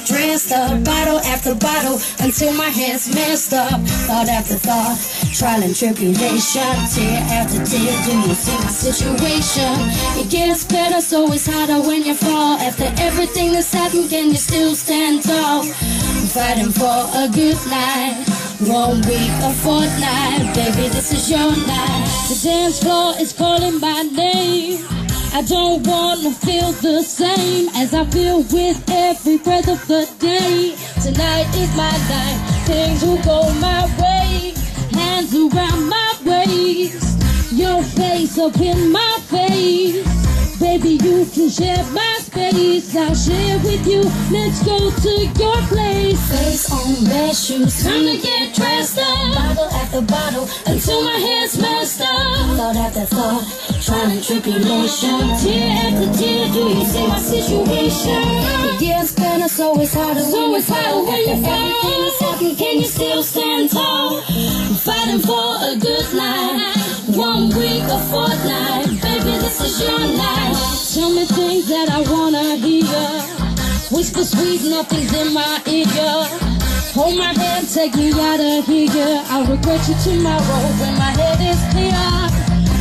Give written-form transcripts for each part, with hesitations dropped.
dressed up, bottle after bottle, until my head's messed up. Thought after thought, trial and tribulation, tear after tear. Do you see my situation? It gets better, so it's harder when you fall. After everything that's happened, can you still stand tall? I'm fighting for a good night, 1 week, a fortnight. Baby, this is your night. The dance floor is calling my name. I don't wanna feel the same as I feel with every breath of the day. Tonight is my night, things will go my way. Hands around my waist, your face up in my face. Baby, you can share my space, I'll share with you. Let's go to your place. Face on bed shoes, time to get dressed up. Bottle after bottle, until my head's messed up. Thought after thought, trial and tribulation, tear after tear. Do you see my situation? It gets better, so it's harder. So it's harder when you fall. Everything that's happened, can you still stand tall? I'm fighting for a good night, 1 week, a fortnight. Baby, this is your night. Tell me things that I wanna hear. Whisper sweet, nothing's in my ear. Hold my hand, take me out of here. I'll regret you tomorrow when my head is clear.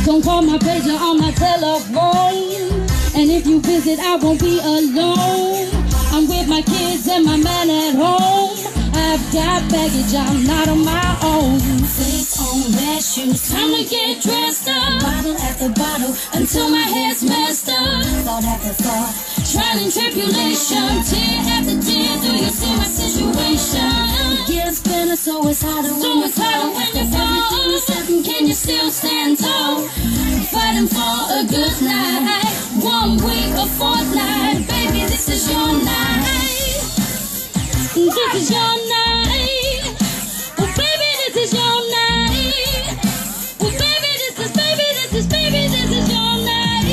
Don't call my pager on my telephone, and if you visit, I won't be alone. I'm with my kids and my man at home. I've got baggage, I'm not on my own. Face on bed shoes, time to get dressed up. Bottle after bottle, until my head's messed up. Thought after thought, trial and tribulation, tear after tear. Do you see my situation? It gets better, so it's harder. So it's harder when you fall. Everything is happening, can you still stand tall? I'm fighting for a good night, 1 week, a fortnight. Baby, this is your night. This is your night. Oh, baby, this is your night. Oh, baby, this is your night.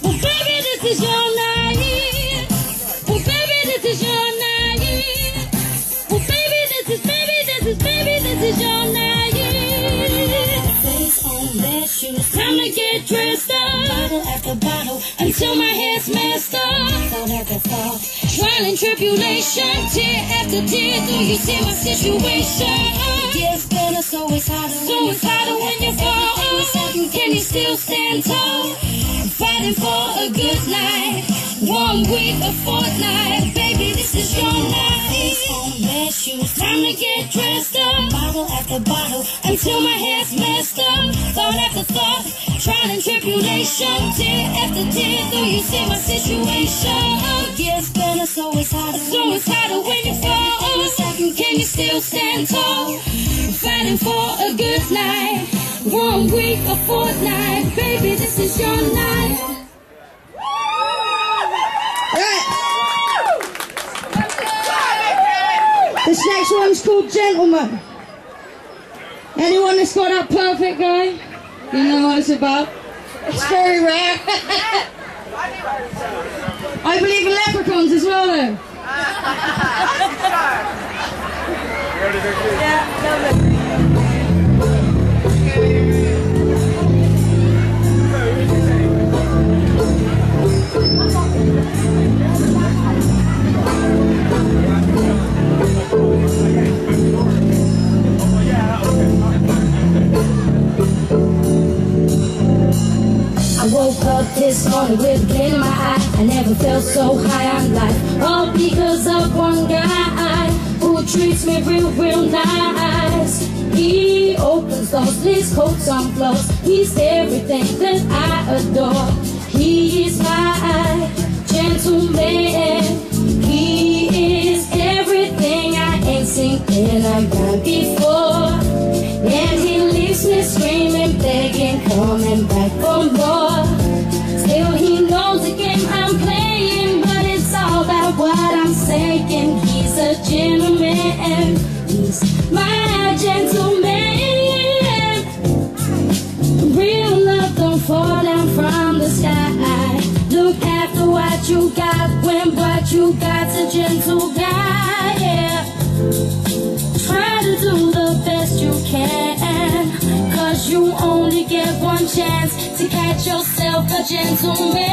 Oh, baby, this is your night. Oh, baby, this is your night. Oh, baby, this is your night. Face on bed shoes, time to get dressed up. Bottle after bottle, until my head's messed up. Thought after thought, trial and tribulation, tear after tear. Do you see my situation? It gets better, so it's harder. So it's harder when you fall. Can you still stand tall? I'm fighting for a good night, 1 week, a fortnight. Baby, this is your night. Face on bed shoes, time to get dressed up. Bottle after bottle, until my head's messed up. Thought after thought, trial and tribulation, tear after tear. Do you see my situation? It gets better, so it's harder. So it's harder when you fall. Can you still stand tall? I'm fighting for a good night, 1 week, a fortnight. Baby, this is your night. Right. This next one's called Gentleman. Anyone that's got that perfect guy? You know what it's about? It's very rare. I believe in leprechauns as well though. I woke up this morning with a gleam in my eye. I never felt so high on life, all because of one guy who treats me real nice. He opens doors, leaves coats on floors. He's everything that I adore. He is my gentleman. He is everything I ain't seen in a guy before. And he leaves me screaming, begging, coming back for more. Still he knows the game I'm playing, but it's all about what I'm saying. He's a gentleman. He's my gentleman. Real love don't fall down from the sky. Look after what you got when what you got's a gentle guy, yeah. Try to do the best you can, 'cause you only get one chance to catch yourself a gentleman.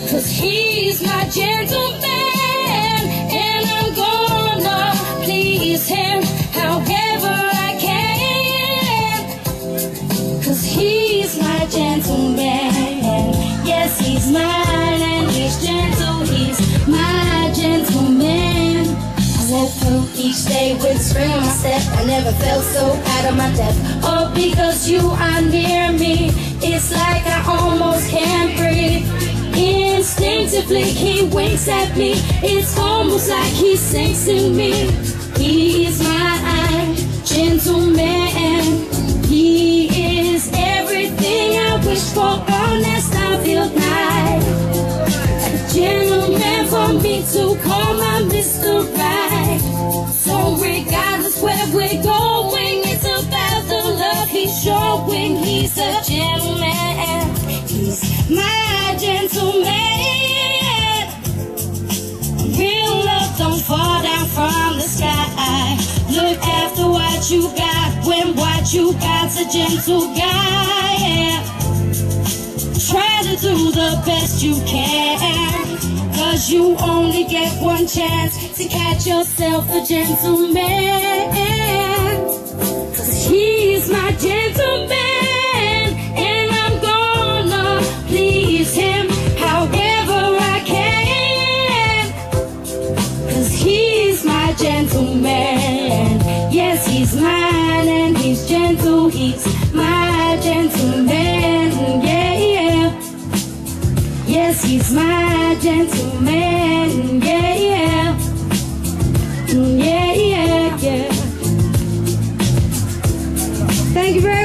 'cause he's my gentleman, and I'm gonna please him however I can, 'cause he's my gentleman. Yes, he's mine and he's gentle, he's my gentleman. I woke up each day with spring on my step. I never felt so out of my depth. Oh, because you are near me, it's like I almost can't breathe. Instinctively he winks at me, it's almost like he sings to me. He's my gentleman, he is everything I wish for on that Starfield night. A gentleman for me to call my Mr. Right. So regardless where we're going, it's about the love he's showing. He's a gentleman, he's my gentleman. Real love don't fall down from the sky. Look after what you got when what you got's a gentle guy. Yeah. Try to do the best you can, 'cause you only get one chance to catch yourself a gentleman. 'Cause he's my gentleman, and I'm gonna please him however I can, 'cause he's my gentleman. Yes, he's mine and he's gentle, he's my gentleman. Yeah, yeah. Yes, he's my gentleman. Yeah, yeah. Yeah, yeah, yeah. Thank you very much.